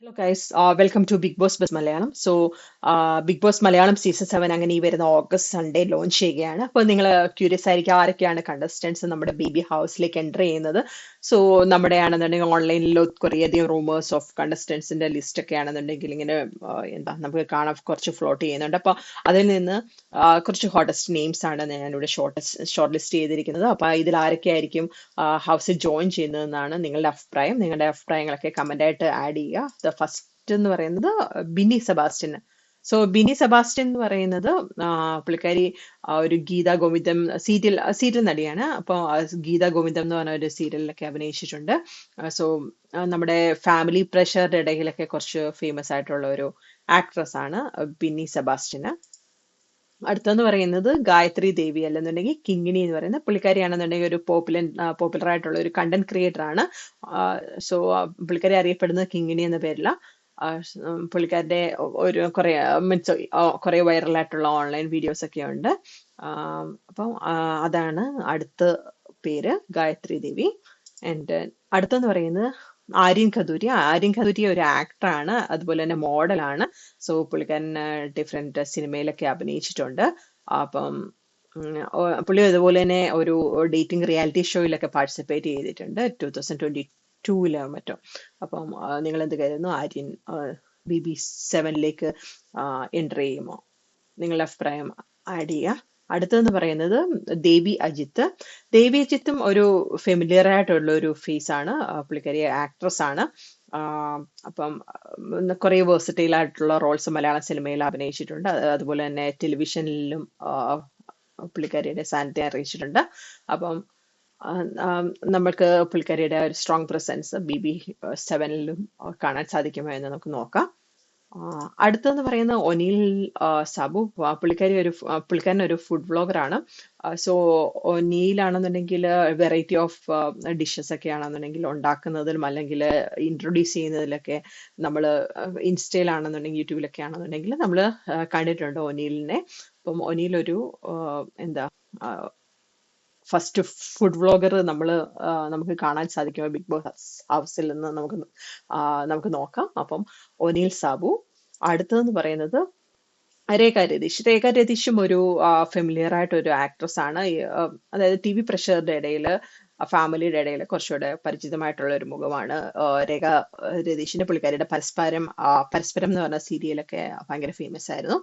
Hello guys, welcome to Big Boss Malayalam. Big Boss Malayalam season 7 അങ്ങനെ ഈ വരുന്ന August Sunday launch ചെയ്യുകയാണ്. അപ്പോൾ നിങ്ങൾ ക്യൂരിയസ് ആയിരിക്കും ആരൊക്കെയാണ് കണ്ടസ്റ്റൻസ് നമ്മുടെ ബേബി ഹൗസിലേക്ക് എൻ്റർ ചെയ്യുന്നത്. സോ നമ്മുടെ ആണെന്നുണ്ടെങ്കിൽ ഓൺലൈനിൽ കുറേയധികം റൂമേഴ്സ് ഓഫ് കണ്ടസ്റ്റൻസിന്റെ ലിസ്റ്റ് ഒക്കെ ആണെന്നുണ്ടെങ്കിൽ ഇങ്ങനെ എന്താ നമുക്ക് കാണാൻ കുറച്ച് ഫ്ലോട്ട് ചെയ്യുന്നുണ്ട്. അപ്പോൾ അതിൽ നിന്ന് കുറച്ച് ഹോട്ടസ്റ്റ് നെയിംസ് ആണ് ഞാനിവിടെ ഷോർട്ട് ലിസ്റ്റ് ചെയ്തിരിക്കുന്നത്. അപ്പോൾ ഇതിൽ ആരൊക്കെയായിരിക്കും ഹൗസിൽ ജോയിൻ ചെയ്യുന്നതെന്നാണ് നിങ്ങളുടെ അഭിപ്രായം. നിങ്ങളുടെ അഭിപ്രായങ്ങളൊക്കെ കമന്റ് ആയിട്ട് ആഡ് ചെയ്യുക. ഫസ്റ്റ് എന്ന് പറയുന്നത് ബിന്നി സെബാസ്റ്റ്യൻ. ബിന്നി സെബാസ്റ്റ്യൻ എന്ന് പറയുന്നത് പുള്ളിക്കാരി ഒരു ഗീതാ ഗോവിന്ദം സീരിയൽ നടിയാണ്. അപ്പോൾ ഗീതാ ഗോവിന്ദം എന്ന് പറഞ്ഞ ഒരു സീരിയലിലൊക്കെ അഭിനയിച്ചിട്ടുണ്ട്. സോ നമ്മുടെ ഫാമിലി പ്രഷറുടെ ഇടയിലൊക്കെ കുറച്ച് ഫേമസ് ആയിട്ടുള്ള ഒരു ആക്ട്രസ് ആണ് ബിന്നി സെബാസ്റ്റ്യന്. അടുത്തെന്ന് പറയുന്നത് ഗായത്രി ദേവി, അല്ലെന്നുണ്ടെങ്കിൽ കിങ്ങിണി എന്ന് പറയുന്ന പുള്ളിക്കാരിയാണെന്നുണ്ടെങ്കിൽ ഒരു പോപ്പുലർ ആയിട്ടുള്ള ഒരു കണ്ടന്റ് ക്രിയേറ്റർ ആണ്. പുള്ളിക്കാരി അറിയപ്പെടുന്നത് കിങ്ങിണി എന്ന പേരില. പുള്ളിക്കാരുടെ ഒരു കുറെ വൈറലായിട്ടുള്ള ഓൺലൈൻ വീഡിയോസ് ഒക്കെ ഉണ്ട്. അപ്പം അതാണ് അടുത്ത പേര്, ഗായത്രി ദേവി. ആൻഡ് അടുത്തെന്ന് പറയുന്നത് ആര്യൻ ഖദൂരി ഒരു ആക്ടറാണ്, അതുപോലെ തന്നെ മോഡലാണ്. പുള്ളിക്കാരൻ ഡിഫറെന്റ് സിനിമയിലൊക്കെ അഭിനയിച്ചിട്ടുണ്ട്. അപ്പം പുള്ളി അതുപോലെ തന്നെ ഒരു ഡേറ്റിംഗ് റിയാലിറ്റി ഷോയിലൊക്കെ പാർട്ടിസിപ്പേറ്റ് ചെയ്തിട്ടുണ്ട് 2022 മറ്റോ. അപ്പം നിങ്ങൾ എന്ത് കരുതുന്നു? ആര്യൻ BB7 എൻ്റർ ചെയ്യുമോ? നിങ്ങളുടെ അഭിപ്രായം ആഡ് ചെയ്യുക. അടുത്തതെന്ന് പറയുന്നത് ദേവി അജിത്തും ഒരു ഫെമിലിയർ ആയിട്ടുള്ള ഒരു ഫേസ് ആണ്. പുള്ളിക്കാരി ആക്ട്രസ് ആണ്. അപ്പം കുറെ വേഴ്സറ്റൈൽ ആയിട്ടുള്ള റോൾസ് മലയാള സിനിമയിൽ അഭിനയിച്ചിട്ടുണ്ട്. അതുപോലെ തന്നെ ടെലിവിഷനിലും പുള്ളിക്കാരിയുടെ സാന്നിധ്യം അറിയിച്ചിട്ടുണ്ട്. അപ്പം നമ്മൾക്ക് പുള്ളിക്കാരിയുടെ ഒരു സ്ട്രോങ് പ്രസൻസ് BB7 കാണാൻ സാധിക്കുമോ എന്ന് നമുക്ക് നോക്കാം. അടുത്തെന്ന് പറയുന്ന ഒനീൽ സാബു. പുള്ളിക്കാരൻ ഒരു ഫുഡ് വ്ളോഗറാണ്. ഒനീലാണെന്നുണ്ടെങ്കിൽ വെറൈറ്റി ഓഫ് ഡിഷസ് ഒക്കെ ആണെന്നുണ്ടെങ്കിൽ ഉണ്ടാക്കുന്നതിലും അല്ലെങ്കിൽ ഇൻട്രൊഡ്യൂസ് ചെയ്യുന്നതിലൊക്കെ നമ്മൾ ഇൻസ്റ്റയിലാണെന്നുണ്ടെങ്കിൽ യൂട്യൂബിലൊക്കെ ആണെന്നുണ്ടെങ്കിൽ നമ്മൾ കണ്ടിട്ടുണ്ട് ഒനീലിനെ. അപ്പം ഒനീൽ ഒരു ഫസ്റ്റ് ഫുഡ് വ്ളോഗർ നമുക്ക് കാണാൻ സാധിക്കും ബിഗ് ബോസ് ഹൗസിൽ നിന്ന് നമുക്ക് നോക്കാം. അപ്പം ഒനീൽ സാബു. അടുത്തതെന്ന് പറയുന്നത് രേഖ രതീഷും ഒരു ഫെമിലിയർ ആയിട്ട് ഒരു ആക്ട്രസ് ആണ്. അതായത് TV പ്രഷറുടെ ഇടയിൽ, ഫാമിലിയുടെ ഇടയിൽ കുറച്ചുകൂടെ പരിചിതമായിട്ടുള്ള ഒരു മുഖമാണ് രേഖ രതീഷിന്റെ. പുള്ളിക്കാരിയുടെ പരസ്പരം എന്ന് പറഞ്ഞ സീരിയലൊക്കെ ഭയങ്കര ഫേമസ് ആയിരുന്നു.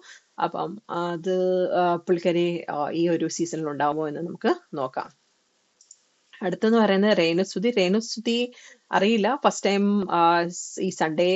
അപ്പം അത് പുള്ളിക്കാരി ഈ ഒരു സീസണിൽ ഉണ്ടാവുമോ എന്ന് നമുക്ക് നോക്കാം. അടുത്തെന്ന് പറയുന്നത് രേണുസുതി അറിയില്ല. ഫസ്റ്റ് ടൈം ഈ സൺഡേ